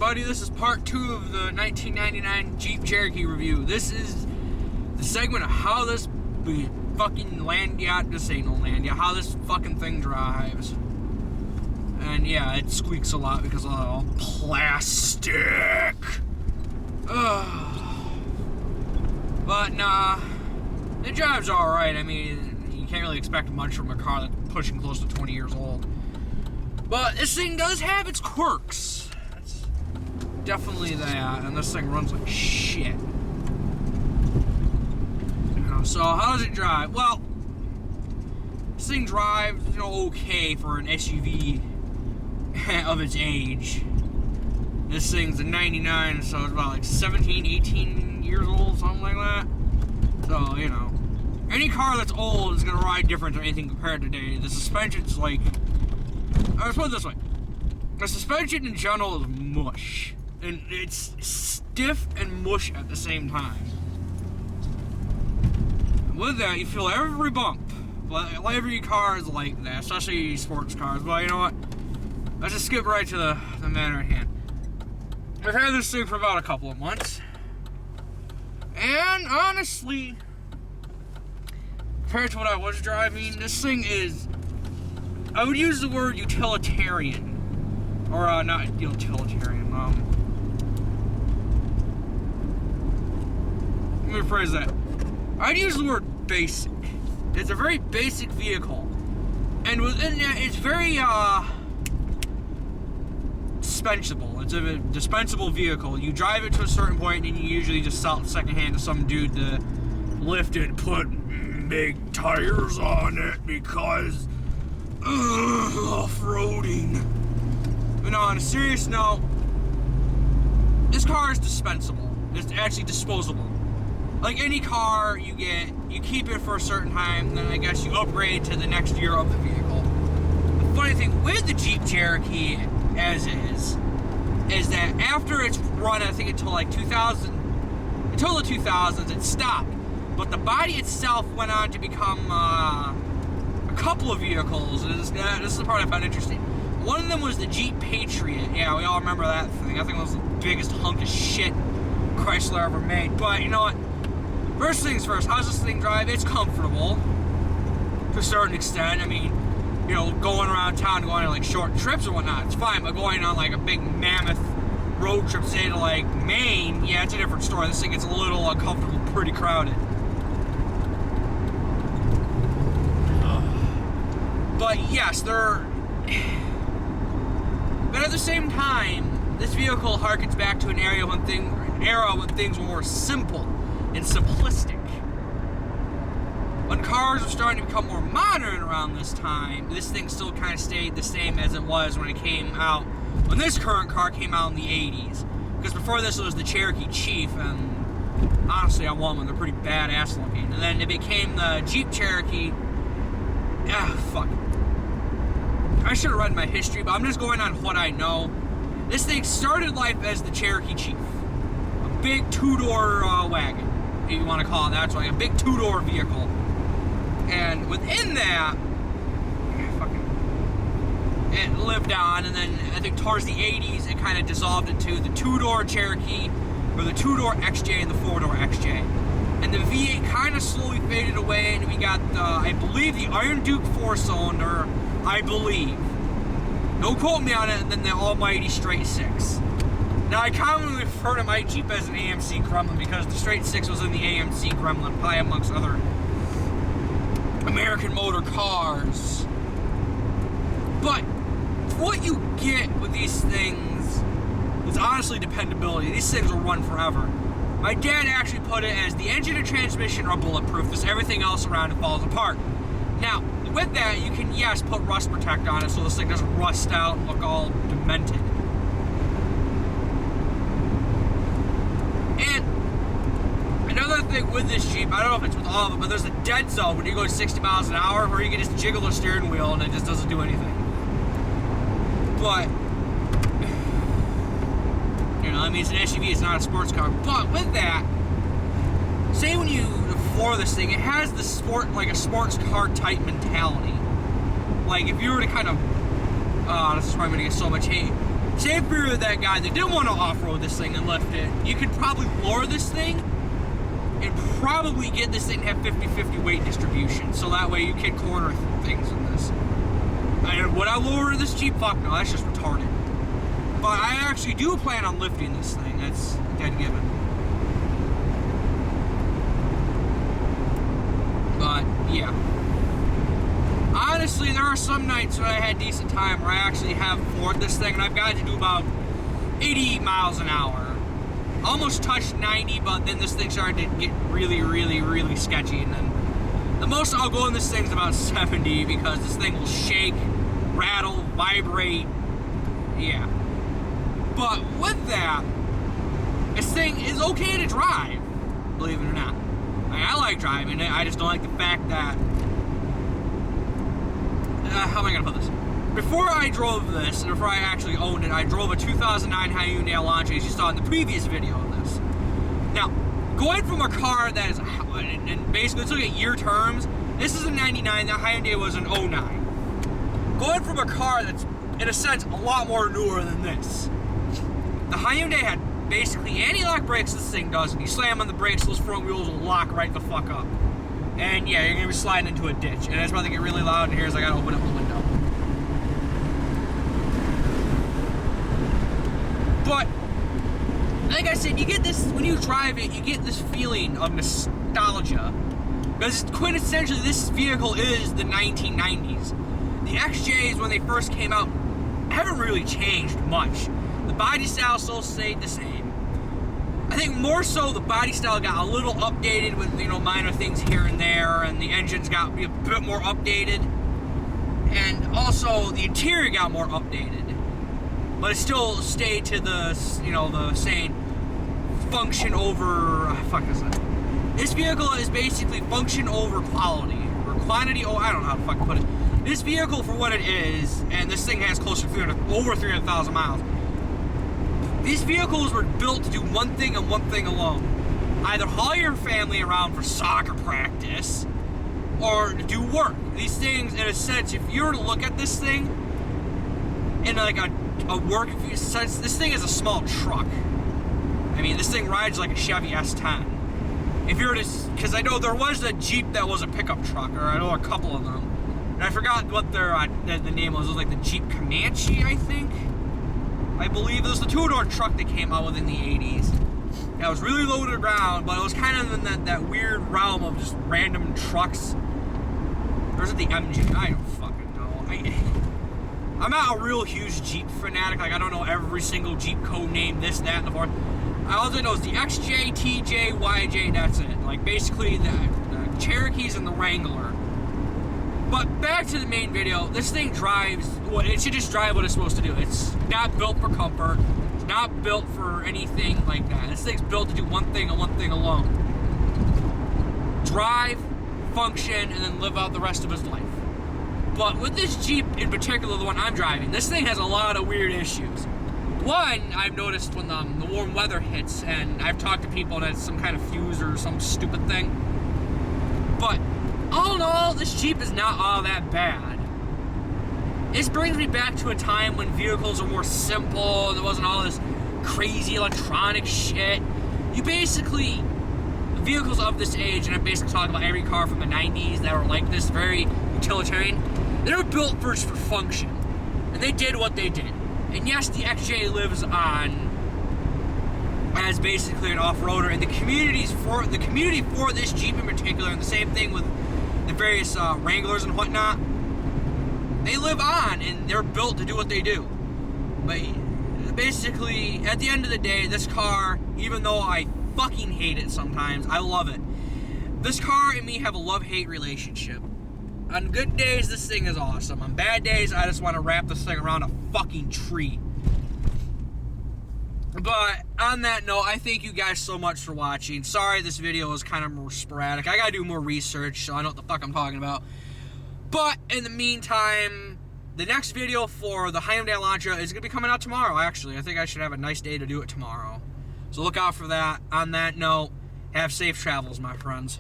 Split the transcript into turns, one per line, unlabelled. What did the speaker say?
everybody, this is part 2 of the 1999 Jeep Cherokee review. This is the segment of how this fucking how this fucking thing drives. And yeah, it squeaks a lot because of all plastic. But nah, it drives alright. I mean, you can't really expect much from a car that's pushing close to 20 years old. But this thing does have its quirks. That's definitely that. And this thing runs like shit. So how does it drive? Well, this thing drives, okay for an SUV of its age. This thing's a 99, so it's about like 17, 18 years old, something like that. So, any car that's old is gonna ride different than anything compared to today. The suspension's like, let's put it this way. The suspension in general is mush. And it's stiff and mush at the same time. With that, you feel every bump. But every car is like that, especially sports cars. But you know what? Let's just skip right to the matter at hand. I've had this thing for about a couple of months. And honestly, compared to what I was driving, this thing is, I would use the word utilitarian. Or not utilitarian, let me rephrase that. I'd use the word basic. It's a very basic vehicle. And within that, it's very, dispensable. It's a dispensable vehicle. You drive it to a certain point, and you usually just sell it secondhand to some dude to lift it and put big tires on it because, off-roading. But no, on a serious note, this car is dispensable. It's actually disposable. Like any car you get, you keep it for a certain time, then I guess you upgrade to the next year of the vehicle. The funny thing with the Jeep Cherokee, as is that after it's run, I think until like 2000, until the 2000s, it stopped. But the body itself went on to become a couple of vehicles. This is the part I found interesting. One of them was the Jeep Patriot. Yeah, we all remember that thing. I think it was the biggest hunk of shit Chrysler ever made. But you know what? First things first, how does this thing drive? It's comfortable to a certain extent. I mean, going around town, going on like short trips or whatnot, it's fine. But going on like a big mammoth road trip, say to like Maine, yeah, it's a different story. This thing gets a little uncomfortable, pretty crowded. But yes, but at the same time, this vehicle harkens back to an era when things were more simple and simplistic. When cars were starting to become more modern around this time, this thing still kind of stayed the same as it was when it came out, when this current car came out in the 80s. Because before this, it was the Cherokee Chief, and honestly, I want one. They're pretty badass looking. And then it became the Jeep Cherokee. Fuck. I should have read my history, but I'm just going on what I know. This thing started life as the Cherokee Chief. A big two-door wagon, if you want to call it that. It's like a big two-door vehicle. And within that, it lived on, and then I think towards the 80s, it kind of dissolved into the two-door Cherokee, or the two-door XJ and the four-door XJ. And the V8 kind of slowly faded away, and we got, I believe, the Iron Duke 4-cylinder, I believe. Don't quote me on it, and then the almighty straight 6. Now, I commonly refer to my Jeep as an AMC Gremlin because the straight 6 was in the AMC Gremlin, probably amongst other American motor cars. But what you get with these things is honestly dependability. These things will run forever. My dad actually put it as the engine and transmission are bulletproof because everything else around it falls apart. Now, with that, you can, yes, put rust protect on it so this thing doesn't rust out and look all demented. And another thing with this Jeep, I don't know if it's with all of them, but there's a dead zone when you go 60 miles an hour where you can just jiggle the steering wheel and it just doesn't do anything. But, I mean, it's an SUV, it's not a sports car. But with that, say when you floor this thing, it has the like a sports car type mentality. Like if you were to kind of, this is probably gonna get so much hate. say if you're that guy that didn't want to off-road this thing and lift it, you could probably lower this thing and probably get this thing to have 50-50 weight distribution, so that way you can corner things in this. And would I lower this Jeep? Fuck no, that's just retarded. But I actually do plan on lifting this thing. That's a dead given. But yeah, honestly, there are some nights when I had decent time where I actually have floored this thing, and I've got to do about 80 miles an hour. Almost touched 90, but then this thing started to get really, really, really sketchy, and then the most I'll go in this thing is about 70, because this thing will shake, rattle, vibrate, yeah. But with that, this thing is okay to drive, believe it or not. I like driving it, I just don't like the fact that, how am I gonna put this? Before I drove this, and before I actually owned it, I drove a 2009 Hyundai Elantra, as you saw in the previous video of this. Now, going from a car that is, and basically, let's look at year terms, this is a 99, that Hyundai was an 09. Going from a car that's, in a sense, a lot more newer than this. The Hyundai had basically anti-lock brakes, this thing does, and you slam on the brakes, those front wheels will lock right the fuck up. And yeah, you're gonna be sliding into a ditch, and it's about to get really loud in here as I gotta open up the window. But, like I said, you get this, when you drive it, you get this feeling of nostalgia. Because quintessentially, this vehicle is the 1990s. The XJs, when they first came out, haven't really changed much. The body style still stayed the same. I think more so the body style got a little updated with, you know, minor things here and there, and the engines got a bit more updated. And also, the interior got more updated. But it still stayed to the, you know, the saying, function over, fuck is it? This vehicle is basically function over quality, or quantity, oh, I don't know how to fucking put it. This vehicle, for what it is, and this thing has close to over 300,000 miles, these vehicles were built to do one thing and one thing alone. Either haul your family around for soccer practice, or to do work. These things, in a sense, if you were to look at this thing, in like a work sense, this thing is a small truck. I mean, this thing rides like a Chevy S10. If you were to, because I know there was a Jeep that was a pickup truck, or I know a couple of them. And I forgot what their the name was. It was like the Jeep Comanche, I think. I believe it was the two-door truck that came out within the 80s. That was really low to the ground, but it was kind of in that weird realm of just random trucks. Or is it the MG? I don't fucking know. I'm not a real huge Jeep fanatic. Like, I don't know every single Jeep code name, this, that, and the fourth. All I know is the XJ, TJ, YJ, that's it. Like, basically the Cherokees and the Wrangler. But back to the main video, this thing drives, it should just drive what it's supposed to do. It's not built for comfort. It's not built for anything like that. This thing's built to do one thing and one thing alone. Drive, function, and then live out the rest of his life. But with this Jeep in particular, the one I'm driving, this thing has a lot of weird issues. One, I've noticed when the warm weather hits, and I've talked to people that it's some kind of fuse or some stupid thing. But all in all, this Jeep is not all that bad. This brings me back to a time when vehicles were more simple, there wasn't all this crazy electronic shit. You basically, vehicles of this age, and I'm basically talking about every car from the 90s that were like this, very utilitarian, they were built first for function. And they did what they did. And yes, the XJ lives on as basically an off-roader, and the community for this Jeep in particular, and the same thing with the various Wranglers and whatnot, they live on, and they're built to do what they do. But basically, at the end of the day, this car, even though I fucking hate it sometimes, I love it. This car and me have a love-hate relationship. On good days, this thing is awesome. On bad days, I just want to wrap this thing around a fucking tree. But on that note, I thank you guys so much for watching. Sorry this video was kind of more sporadic. I gotta do more research so I know what the fuck I'm talking about. But in the meantime, the next video for the Hyundai Elantra is gonna be coming out tomorrow, actually. I think I should have a nice day to do it tomorrow. So look out for that. On that note, have safe travels, my friends.